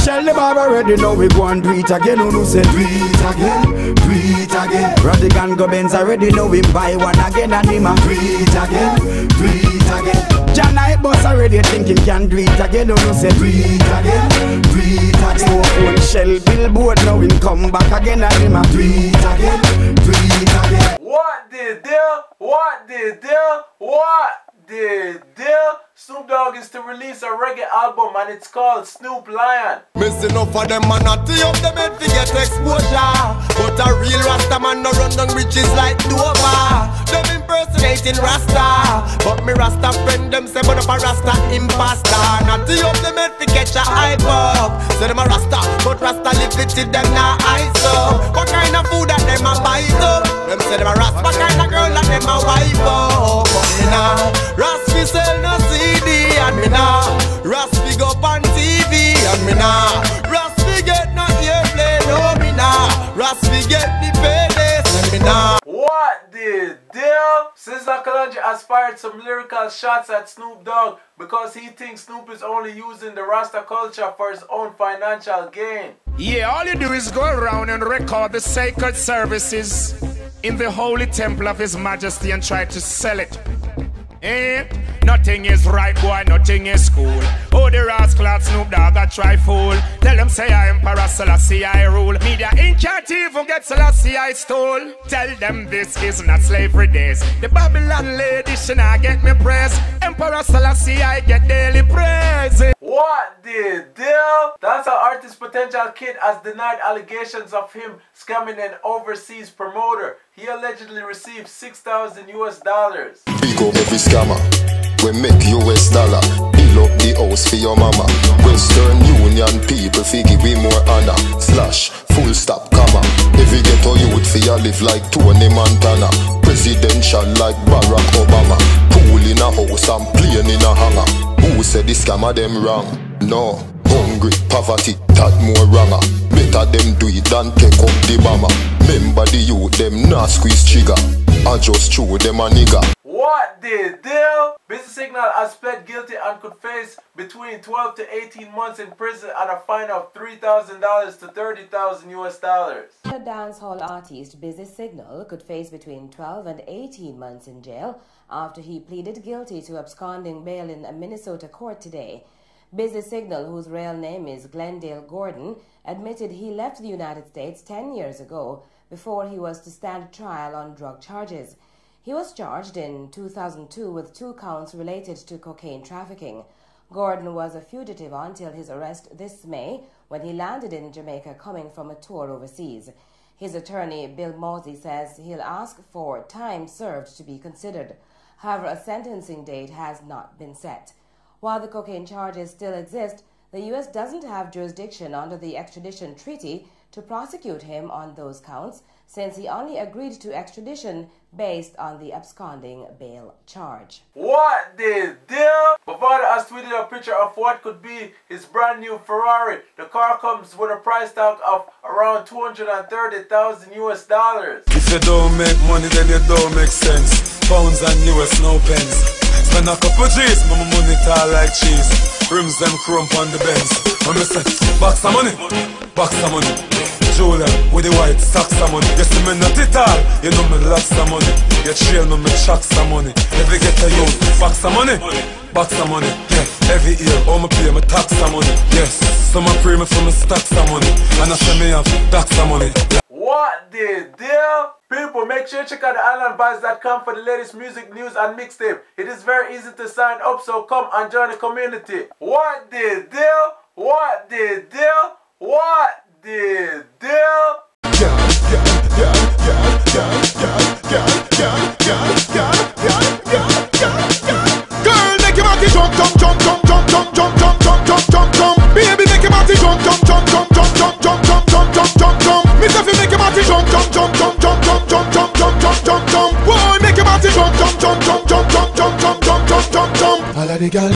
Shell the bar already, now we go and do it again. Who say do it again, do it again. Radigan go Benz already, now we buy one again. And him a do it again, do it again. John Night Boss already thinking can do it again. Who say do it again, do it again. So own Shell billboard, now we come back again. And him a do it again, do it again. What the deal? What the deal? What the deal? Snoop Dogg is to release a reggae album and it's called Snoop Lion. Missing up for them man, not up them head to get exposure. But a real Rasta man no run down riches like Dover. Them impersonating Rasta, but me Rasta friend them say but up a Rasta imposter. Not up them head to get your hype up. Say them a Rasta, but Rasta live it till them not ice up. What kind of food that them a bite up? Them say them a Rasta, what kind of girl that them a wife up? But me nah, Rasta sell no CD and me nah, Rasta go on TV and me nah, Rasta get no airplay, no me nah, Rasta get the paydays and me nah. What the deal? Sizzla Kolanji has fired some lyrical shots at Snoop Dogg because he thinks Snoop is only using the Rasta culture for his own financial gain. Yeah, all you do is go around and record the sacred services in the holy temple of His Majesty and try to sell it. Eh? Nothing is right, boy, nothing is cool. Oh, the rascal at Snoop Dogg a try fool. Tell them say I Emperor Selassie I rule. Media ain't can't even get Selassie I stole. Tell them this is not slavery days. The Babylon lady should not get me praise. Emperor Selassie I get daily praise. What the deal? That's how artist Potential Kid has denied allegations of him scamming an overseas promoter. He allegedly received $6,000 US. Big up every scammer, we make US dollar. Build up the house for your mama. Western Union people figure we more honor. Slash, full stop, comma. Every ghetto youth for you live like Tony Montana. Presidential like Barack Obama. Pool in a house and plane in a hangar. Who said the scammer them wrong? No, hungry, poverty, that more wronger. Better them do it than take up the bomber. Remember the youth, them not squeeze trigger. I just threw them a nigga. What the deal? Busy Signal has pled guilty and could face between 12 to 18 months in prison and a fine of $3,000 to $30,000 US. The dancehall artiste Busy Signal could face between 12 and 18 months in jail after he pleaded guilty to absconding bail in a Minnesota court today. Busy Signal, whose real name is Glendale Gordon, admitted he left the United States 10 years ago before he was to stand trial on drug charges. He was charged in 2002 with 2 counts related to cocaine trafficking. Gordon was a fugitive until his arrest this May when he landed in Jamaica coming from a tour overseas. His attorney, Bill Mosey, says he'll ask for time served to be considered. However, a sentencing date has not been set. While the cocaine charges still exist, the U.S. doesn't have jurisdiction under the extradition treaty to prosecute him on those counts, since he only agreed to extradition based on the absconding bail charge. What the deal? Mavado has tweeted a picture of what could be his brand new Ferrari. The car comes with a price tag of around $230,000 US. If you don't make money, then you don't make sense. Pounds and US, no pence. Spend a couple G's, my money tall like cheese. Rims them crump on the Benz. I'm say, box of money, box of money. Julia with the white socks of money. You see me not it all, you know me lots of money. You trail me, me chucks of money. Every get a youth, box of money, box of money. Yeah, every year, all me pay me tax of money. Yes, some I pray me for me stacks of money. And I say me have stacks of money. What the deal? People, make sure you check out islandvibes.com for the latest music, news, and mixtape. It is very easy to sign up, so come and join the community. What the deal? What the deal? What the deal? Girl, make your body jump, jump, jump, jump, jump, jump, jump, jump, jump, jump, jump, jump. Baby, make your body jump, jump, jump, jump, jump, jump, jump, jump, jump, jump, jump, jump. Miss if you make your body jump, jump, jump, jump, jump, jump, jump, jump, jump, jump, jump, jump. Boy, make your body jump, jump, jump, jump, jump, jump, jump, jump, jump, jump, jump, jump. All of the girls.